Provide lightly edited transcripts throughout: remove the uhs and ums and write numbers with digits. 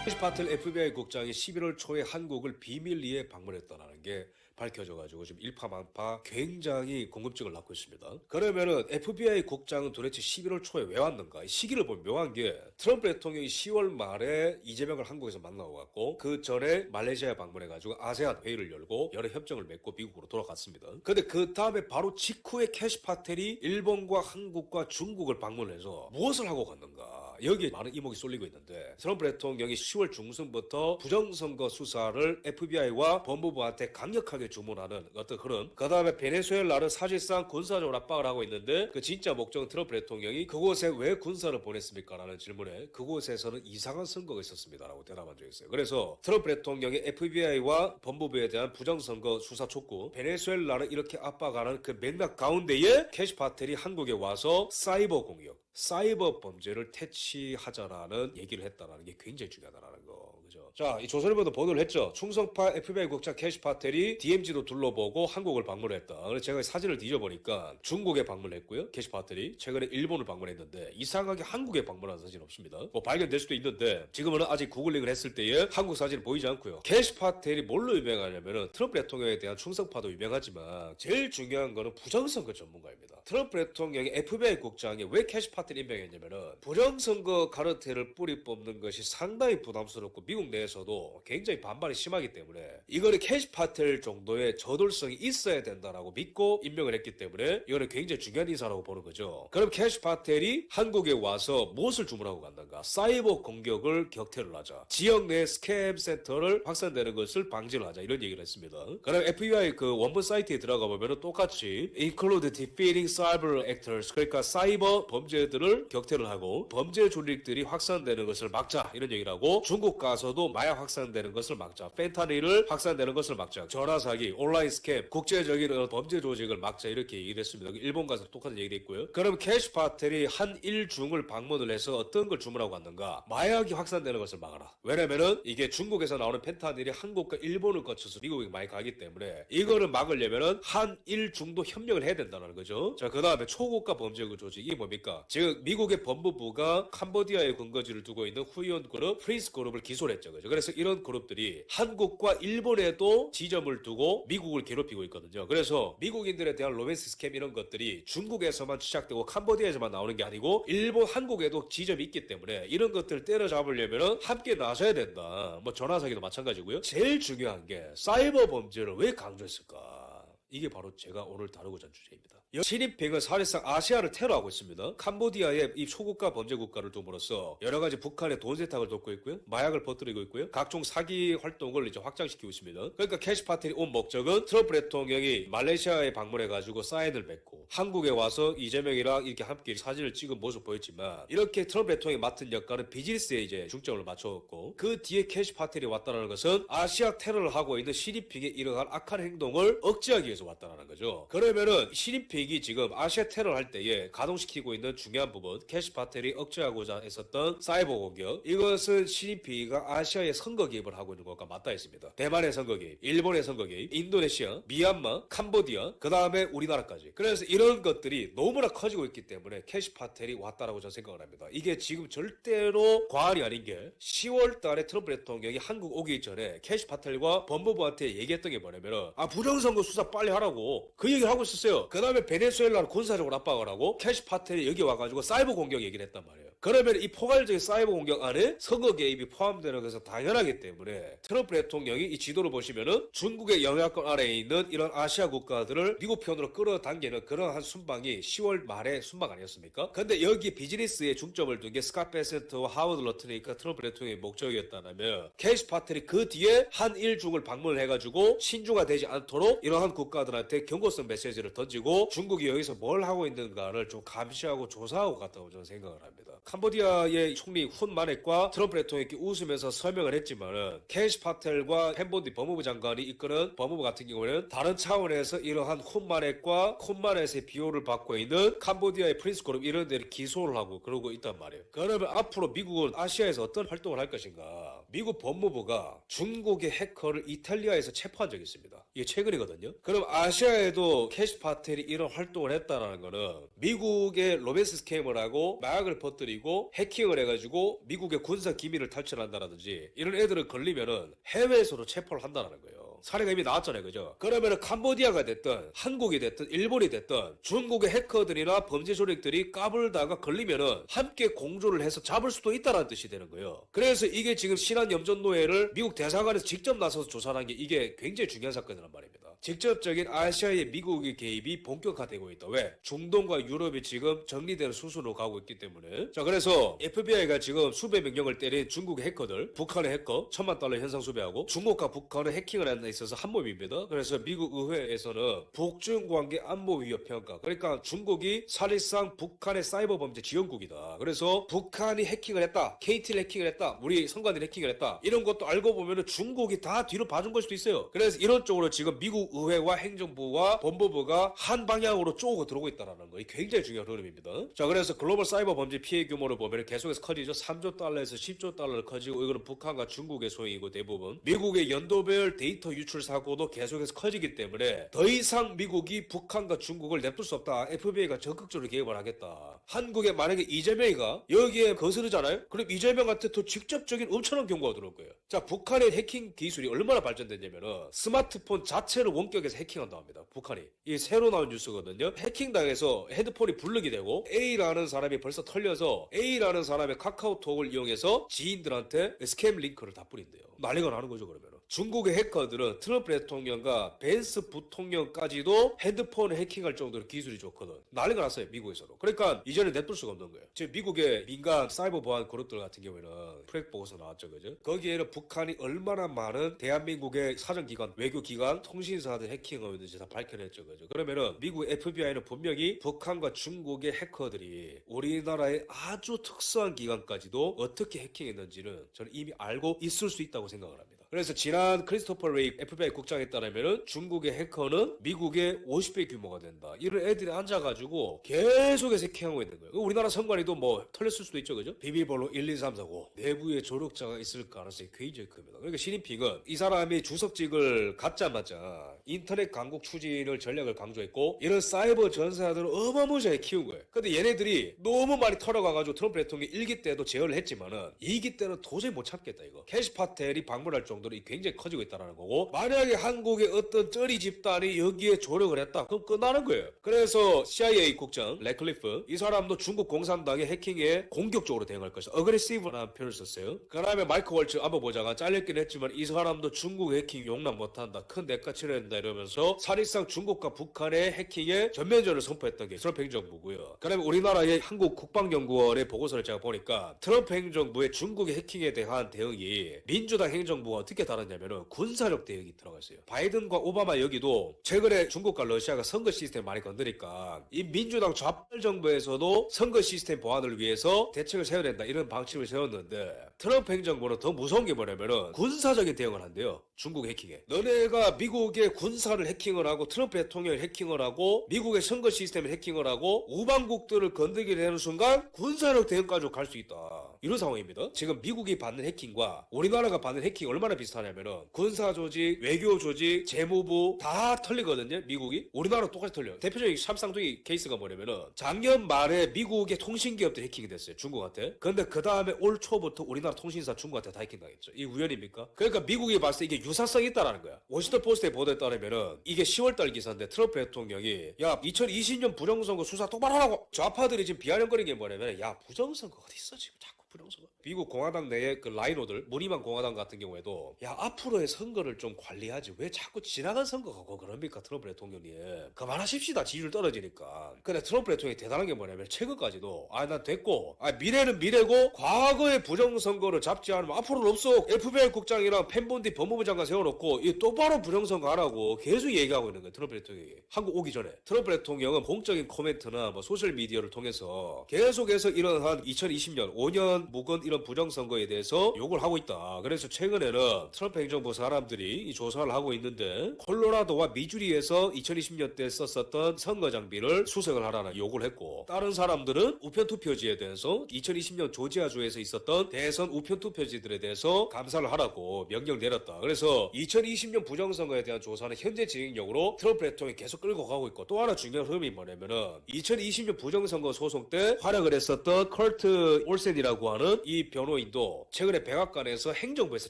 캐시 파텔 FBI 국장이 11월 초에 한국을 비밀리에 방문했다는 게 밝혀져가지고 지금 일파만파 굉장히 궁금증을 낳고 있습니다. 그러면은 FBI 국장은 도대체 11월 초에 왜 왔는가? 시기를 보면 묘한 게 트럼프 대통령이 10월 말에 이재명을 한국에서 만나고 갔고 그 전에 말레이시아에 방문해가지고 아세안 회의를 열고 여러 협정을 맺고 미국으로 돌아갔습니다. 근데 그 다음에 바로 직후에 캐시 파텔이 일본과 한국과 중국을 방문해서 무엇을 하고 갔는가? 여기에 많은 이목이 쏠리고 있는데 트럼프 대통령이 10월 중순부터 부정선거 수사를 FBI와 법무부한테 강력하게 주문하는 어떤 흐름. 그 다음에 베네수엘라는 사실상 군사적으로 압박을 하고 있는데 그 진짜 목적은 트럼프 대통령이 그곳에 왜 군사를 보냈습니까? 라는 질문에 그곳에서는 이상한 선거가 있었습니다. 라고 대답한 적이 있어요. 그래서 트럼프 대통령이 FBI와 법무부에 대한 부정선거 수사 촉구, 베네수엘라를 이렇게 압박하는 그 맥락 가운데에 캐시 파텔이 한국에 와서 사이버 공격, 사이버 범죄를 퇴치하자라는 얘기를 했다는 게 굉장히 중요하다는 거. 그죠? 자, 이 조선일보도 보도를 했죠. 충성파 FBI 국장 캐시 파텔이 DMZ도 둘러보고 한국을 방문했다. 그래서 제가 사진을 뒤져보니까 중국에 방문했고요. 캐시 파텔이 최근에 일본을 방문했는데 이상하게 한국에 방문한 사진 없습니다. 뭐 발견될 수도 있는데 지금은 아직 구글링을 했을 때에 한국 사진은 보이지 않고요. 캐시 파텔이 뭘로 유명하냐면은 트럼프 대통령에 대한 충성파도 유명하지만 제일 중요한 거는 부정선거 전문가입니다. 트럼프 대통령이 FBI 국장이 왜 캐시 파텔 임명했냐면은 부정선거 카르텔을 뿌리 뽑는 것이 상당히 부담스럽고 미국 내에서도 굉장히 반발이 심하기 때문에 이거는 캐시 파텔 정도의 저돌성이 있어야 된다라고 믿고 임명을 했기 때문에 이거는 굉장히 중요한 인사라고 보는 거죠. 그럼 캐시 파텔이 한국에 와서 무엇을 주문하고 갔는가? 사이버 공격을 격퇴를 하자. 지역 내 스캠 센터를 확산되는 것을 방지를 하자. 이런 얘기를 했습니다. 그럼 FBI 그 원본 사이트에 들어가 보면은 똑같이 include defeating cyber actors, 그러니까 사이버 범죄들을 격퇴를 하고 범죄 조직들이 확산되는 것을 막자. 이런 얘기를 하고 중국 가서도 마약 확산되는 것을 막자. 펜타닐을 확산되는 것을 막자. 전화 사기, 온라인 스캠, 국제적인 범죄 조직을 막자. 이렇게 얘기를 했습니다. 일본 가서 똑같은 얘기를 했고요. 그럼 캐시 파텔이 한일중을 방문을 해서 어떤 걸 주문하고 갔는가? 마약이 확산되는 것을 막아라. 왜냐면은 이게 중국에서 나오는 펜타닐이 한국과 일본을 거쳐서 미국에 많이 가기 때문에 이거를 막으려면은 한일중도 협력을 해야 된다는 거죠. 자, 그 다음에 초고가 범죄 조직. 이게 뭡니까? 지금 미국의 법무부가 캄보디아에 근거지를 두고 있는 후이온 그룹, 프린스 그룹을 기소를 했죠. 그죠? 그래서 이런 그룹들이 한국과 일본에도 지점을 두고 미국을 괴롭히고 있거든요. 그래서 미국인들에 대한 로맨스 스캠 이런 것들이 중국에서만 시작되고 캄보디아에서만 나오는 게 아니고 일본, 한국에도 지점이 있기 때문에 이런 것들을 때려잡으려면 함께 나서야 된다. 뭐 전화사기도 마찬가지고요. 제일 중요한 게 사이버 범죄를 왜 강조했을까? 이게 바로 제가 오늘 다루고자 한 주제입니다. 시진핑은 사실상 아시아를 테러하고 있습니다. 캄보디아의 이 초국가 범죄 국가를 둠으로써 여러 가지 북한의 돈 세탁을 돕고 있고요. 마약을 퍼뜨리고 있고요. 각종 사기 활동을 이제 확장시키고 있습니다. 그러니까 캐시 파텔이 온 목적은 트럼프 대통령이 말레이시아에 방문해가지고 사인을 맺고 한국에 와서 이재명이랑 이렇게 함께 사진을 찍은 모습 보였지만 이렇게 트럼프 대통령이 맡은 역할은 비즈니스에 이제 중점을 맞춰왔고 그 뒤에 캐시 파텔이 왔다는 것은 아시아 테러를 하고 있는 시진핑의 이러한 악한 행동을 억제하기 위해서 왔다는 거죠. 그러면은 시진핑이 지금 아시아 테러를 할 때에 가동시키고 있는 중요한 부분, 캐시 파텔이 억제하고자 했었던 사이버 공격, 이것은 시진핑이가 아시아에 선거 개입을 하고 있는 것과 맞닿아 있습니다. 대만의 선거 개입, 일본의 선거 개입, 인도네시아, 미얀마, 캄보디아, 그 다음에 우리나라까지. 그래서 이런 것들이 너무나 커지고 있기 때문에 캐시 파텔이 왔다라고 저는 생각을 합니다. 이게 지금 절대로 과언이 아닌 게 10월 달에 트럼프 대통령이 한국 오기 전에 캐시 파텔과 법무부한테 얘기했던 게 뭐냐면은 부정선거 수사 빨리 하라고 그 얘기를 하고 있었어요. 그 다음에 베네수엘라를 군사적으로 압박을 하고 캐시 파텔이 여기 와가지고 사이버 공격 얘기를 했단 말이에요. 그러면 이 포괄적인 사이버 공격 안에 선거 개입이 포함되는 것은 당연하기 때문에 트럼프 대통령이 이 지도를 보시면은 중국의 영향권 아래에 있는 이런 아시아 국가들을 미국 편으로 끌어당기는 그러한 순방이 10월 말에 순방 아니었습니까? 근데 여기 비즈니스에 중점을 둔 게 스캇 베센트와 하워드 러트니까 트럼프 대통령의 목적이었다면 캐시 파텔이 그 뒤에 한일중을 방문을 해가지고 신주가 되지 않도록 이러한 국가들한테 경고성 메시지를 던지고 중국이 여기서 뭘 하고 있는가를 좀 감시하고 조사하고 갔다고 저는 생각을 합니다. 캄보디아의 총리 훈 마넷과 트럼프 대통령이 웃으면서 설명을 했지만은 캐시 파텔과 펜본디 법무부 장관이 이끄는 법무부 같은 경우에는 다른 차원에서 이러한 훈 마넷과 콘 마넷의 비호를 받고 있는 캄보디아의 프린스 그룹 이런 데를 기소를 하고 그러고 있단 말이에요. 그러면 앞으로 미국은 아시아에서 어떤 활동을 할 것인가? 미국 법무부가 중국의 해커를 이탈리아에서 체포한 적이 있습니다. 이게 최근이거든요. 그럼 아시아에도 캐시 파텔이 이런 활동을 했다라는 거는 미국의 로맨스 스캐머라고 마약을 퍼뜨리고 해킹을 해가지고 미국의 군사 기밀을 탈취한다라든지 이런 애들을 걸리면은 해외에서도 체포를 한다는 거예요. 사례가 이미 나왔잖아요. 그죠? 그러면은 캄보디아가 됐든 한국이 됐든 일본이 됐든 중국의 해커들이나 범죄 조직들이 까불다가 걸리면은 함께 공조를 해서 잡을 수도 있다는 뜻이 되는 거예요. 그래서 이게 지금 신한 염전노예를 미국 대사관에서 직접 나서서 조사한 게 이게 굉장히 중요한 사건이란 말입니다. 직접적인 아시아의 미국의 개입이 본격화되고 있다. 왜? 중동과 유럽이 지금 정리되는 수순으로 가고 있기 때문에. 자, 그래서 FBI가 지금 수백 명령을 때린 중국의 해커들, 북한의 해커 1,000만 달러 현상 수배하고 중국과 북한은 해킹을 하는 데 있어서 한 몸입니다. 그래서 미국 의회에서는 북중 관계 안보 위협 평가. 그러니까 중국이 사실상 북한의 사이버 범죄 지원국이다. 그래서 북한이 해킹을 했다. KT를 해킹을 했다. 우리 선관위를 해킹을 했다. 이런 것도 알고 보면은 중국이 다 뒤로 봐준 걸 수도 있어요. 그래서 이런 쪽으로 지금 미국 의회와 행정부와 법무부가 한 방향으로 쪼고 들어오고 있다는 거. 이 굉장히 중요한 흐름입니다. 자, 그래서 글로벌 사이버 범죄 피해 규모를 보면 계속해서 커지죠. 3조 달러에서 10조 달러를 커지고 이거는 북한과 중국의 소행이고 대부분 미국의 연도별 데이터 유출 사고도 계속해서 커지기 때문에 더 이상 미국이 북한과 중국을 냅둘 수 없다. FBI가 적극적으로 개입을 하겠다. 한국에 만약에 이재명이가 여기에 거스르잖아요. 그럼 이재명한테 더 직접적인 엄청난 경고가 들어올 거예요. 자, 북한의 해킹 기술이 얼마나 발전됐냐면은 스마트폰 자체를 원격에서 해킹한다고 합니다. 북한이. 이게 새로 나온 뉴스거든요. 해킹당해서 헤드폰이 불르게 되고 A라는 사람이 벌써 털려서 A라는 사람의 카카오톡을 이용해서 지인들한테 스캠 링크를 다 뿌린대요. 난리가 나는 거죠, 그러면. 중국의 해커들은 트럼프 대통령과 벤스 부통령까지도 핸드폰 해킹할 정도로 기술이 좋거든. 난리가 났어요, 미국에서도. 그러니까 이제는 냅둘 수가 없는 거예요. 지금 미국의 민간 사이버 보안 그룹들 같은 경우에는 프로젝트 보고서 나왔죠, 그죠? 거기에는 북한이 얼마나 많은 대한민국의 사정기관, 외교기관, 통신사들 해킹하고 있는지 다 밝혀냈죠, 그죠? 그러면은 미국 FBI는 분명히 북한과 중국의 해커들이 우리나라의 아주 특수한 기관까지도 어떻게 해킹했는지는 저는 이미 알고 있을 수 있다고 생각을 합니다. 그래서 지난 크리스토퍼 레이 FBI 국장에 따르면 중국의 해커는 미국의 50배 규모가 된다. 이런 애들이 앉아가지고 계속해서 해킹하고 있는 거예요. 우리나라 선관위도 뭐 털렸을 수도 있죠, 그죠? 비밀번호 1, 2, 3, 4, 5 내부에 조력자가 있을 가능성이 굉장히 큽니다. 그러니까 시진핑은 이 사람이 주석직을 갖자마자 인터넷 강국 추진을 전략을 강조했고 이런 사이버 전사들을 어마무시하게 키운 거예요. 근데 얘네들이 너무 많이 털어가가지고 트럼프 대통령이 1기 때도 제어를 했지만은 2기 때는 도저히 못 참겠다 이거. 캐시 파텔이 방문할 정도로 굉장히 커지고 있다는 거고 만약에 한국의 어떤 쩌리 집단이 여기에 조력을 했다 그럼 끝나는 거예요. 그래서 CIA 국장 레클리프 이 사람도 중국 공산당의 해킹에 공격적으로 대응할 것이다. 어그레시브라는 표현을 썼어요. 그 다음에 마이크 월츠 안보보좌관 잘렸긴 했지만 이 사람도 중국 해킹 용납 못한다. 큰 대가 치러야 된다 이러면서 사실상 중국과 북한의 해킹에 전면전을 선포했던 게 트럼프 행정부고요. 그 다음에 우리나라의 한국 국방연구원의 보고서를 제가 보니까 트럼프 행정부의 중국의 해킹에 대한 대응이 민주당 행정부가 어떻게 다르냐면은 군사력 대응이 들어가 있어요. 바이든과 오바마 여기도 최근에 중국과 러시아가 선거 시스템 많이 건드니까 이 민주당 좌빨 정부에서도 선거 시스템 보완을 위해서 대책을 세워야 된다 이런 방침을 세웠는데 트럼프 행정부는 더 무서운 게 뭐냐면은 군사적인 대응을 한대요. 중국 해킹에. 너네가 미국의 군사를 해킹을 하고 트럼프 대통령을 해킹을 하고 미국의 선거 시스템을 해킹을 하고 우방국들을 건드리게 되는 순간 군사력 대응까지 갈 수 있다. 이런 상황입니다. 지금 미국이 받는 해킹과 우리나라가 받는 해킹 얼마나 비슷하냐면은 군사 조직, 외교 조직, 재무부 다 털리거든요. 미국이. 우리나라 똑같이 털려요. 대표적인 샵상둥이 케이스가 뭐냐면은 작년 말에 미국의 통신기업들이 해킹이 됐어요. 중국한테. 근데 그 다음에 올 초부터 우리나라 통신사 중국한테 다 해킹당했죠. 이게 우연입니까? 그러니까 미국이 봤을 때 이게 유사성이 있다라는 거야. 워싱턴 포스트의 보도에 따르면은 이게 10월달 기사인데 트럼프 대통령이 야 2020년 부정선거 수사 똑바로 하라고 좌파들이 지금 비아냥거리는 게 뭐냐면 야 부정선거 어디 있어 지금 자꾸 부정선거. 미국 공화당 내에 그 라이노들 무늬만 공화당 같은 경우에도 야 앞으로의 선거를 좀 관리하지 왜 자꾸 지나간 선거 가고 그럽니까 트럼프 대통령님 그만하십시다 지지율 떨어지니까. 근데 트럼프 대통령이 대단한 게 뭐냐면 최근까지도 난 됐고 미래는 미래고 과거의 부정선거를 잡지 않으면 앞으로는 없어. FBI 국장이랑 펜본디 법무부 장관 세워놓고 이 똑바로 부정선거 하라고 계속 얘기하고 있는 거예요. 트럼프 대통령이 한국 오기 전에. 트럼프 대통령은 공적인 코멘트나 뭐 소셜미디어를 통해서 계속해서 이러한 2020년 5년 묵은 이런 이런 부정선거에 대해서 욕을 하고 있다. 그래서 최근에는 트럼프 행정부 사람들이 이 조사를 하고 있는데 콜로라도와 미주리에서 2020년 때 썼었던 선거 장비를 수색을 하라는 요구를 했고 다른 사람들은 우편 투표지에 대해서 2020년 조지아주에서 있었던 대선 우편 투표지들에 대해서 감사를 하라고 명령 내렸다. 그래서 2020년 부정선거에 대한 조사는 현재 진행형으로 트럼프 대통령이 계속 끌고 가고 있고 또 하나 중요한 흐름이 뭐냐면은 2020년 부정선거 소송 때 활약을 했었던 컬트 올센이라고 하는 이 변호인도 최근에 백악관에서 행정부에서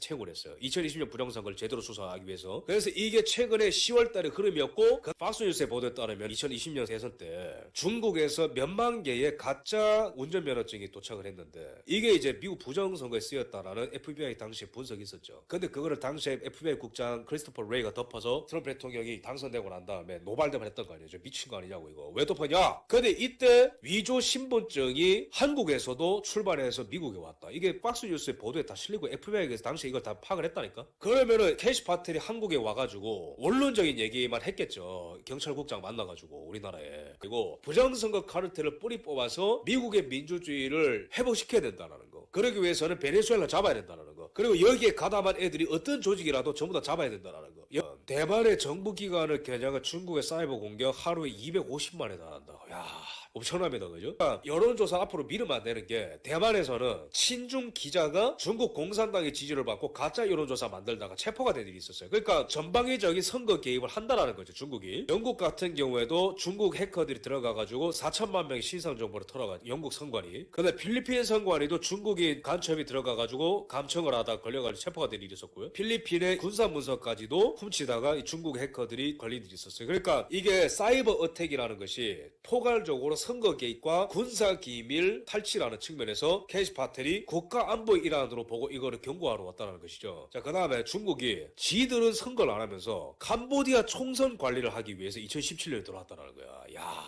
채용을 했어요. 2020년 부정선거를 제대로 수사하기 위해서. 그래서 이게 최근에 10월 달의 흐름이었고 그 박스뉴스의 보도에 따르면 2020년 대선 때 중국에서 몇만 개의 가짜 운전면허증이 도착을 했는데 이게 이제 미국 부정선거에 쓰였다라는 FBI 당시에 분석이 있었죠. 근데 그거를 당시에 FBI 국장 크리스토퍼 레이가 덮어서 트럼프 대통령이 당선되고 난 다음에 노발대발 했던 거 아니에요. 미친 거 아니냐고 이거. 왜 덮었냐? 근데 이때 위조 신분증이 한국에서도 출발해서 미국에 왔다. 이게 박스뉴스의 보도에 다 실리고 FBI에서 당시에 이걸 다 파악을 했다니까? 그러면은 캐시 파텔이 한국에 와가지고 원론적인 얘기만 했겠죠. 경찰국장 만나가지고 우리나라에. 그리고 부정선거 카르텔을 뿌리 뽑아서 미국의 민주주의를 회복시켜야 된다는 거. 그러기 위해서는 베네수엘라 잡아야 된다는 거. 그리고 여기에 가담한 애들이 어떤 조직이라도 전부 다 잡아야 된다는 거. 대만의 정부기관을 겨냥한 중국의 사이버 공격 하루에 250만에 달한다. 야. 엄청납니다. 그죠? 그러니까 여론조사 앞으로 믿으면 안 되는 게 대만에서는 친중 기자가 중국 공산당의 지지를 받고 가짜 여론조사 만들다가 체포가 된 일이 있었어요. 그러니까 전방위적인 선거 개입을 한다라는 거죠. 중국이. 영국 같은 경우에도 중국 해커들이 들어가가지고 4천만 명의 신상 정보를 털어가지고 영국 선관위. 근데 필리핀 선관위도 중국인 간첩이 들어가가지고 감청을 하다 걸려가지고 체포가 된 일이 있었고요. 필리핀의 군사 문서까지도 훔치다가 중국 해커들이 걸린 일이 있었어요. 그러니까 이게 사이버 어택이라는 것이 포괄적으로 선거 개입과 군사 기밀 탈취라는 측면에서 캐시 파텔이 국가 안보 일환으로 보고 이거를 경고하러 왔다는 것이죠. 자, 그 다음에 중국이 지들은 선거를 안 하면서 캄보디아 총선 관리를 하기 위해서 2017년에 들어왔다는 거야. 야.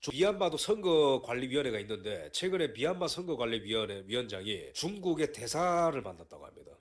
미얀마도 선거관리위원회가 있는데 최근에 미얀마 선거관리위원회 위원장이 중국의 대사를 만났다고 합니다.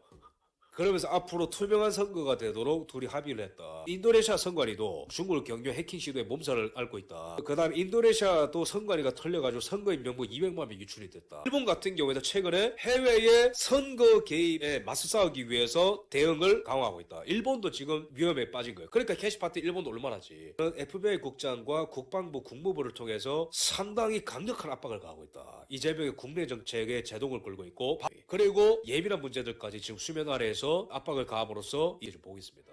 그러면서 앞으로 투명한 선거가 되도록 둘이 합의를 했다. 인도네시아 선관위도 중국을 경유한 해킹 시도에 몸살을 앓고 있다. 그 다음에 인도네시아도 선관위가 털려가지고 선거인 명부 200만 명 유출이 됐다. 일본 같은 경우에도 최근에 해외의 선거 개입에 맞서 싸우기 위해서 대응을 강화하고 있다. 일본도 지금 위험에 빠진 거예요. 그러니까 캐시파티 일본도 얼마나지. FBI 국장과 국방부 국무부를 통해서 상당히 강력한 압박을 가하고 있다. 이재명의 국내 정책에 제동을 걸고 있고 그리고 예민한 문제들까지 지금 수면 아래에서 압박을 가함으로써 이제 보고 있습니다.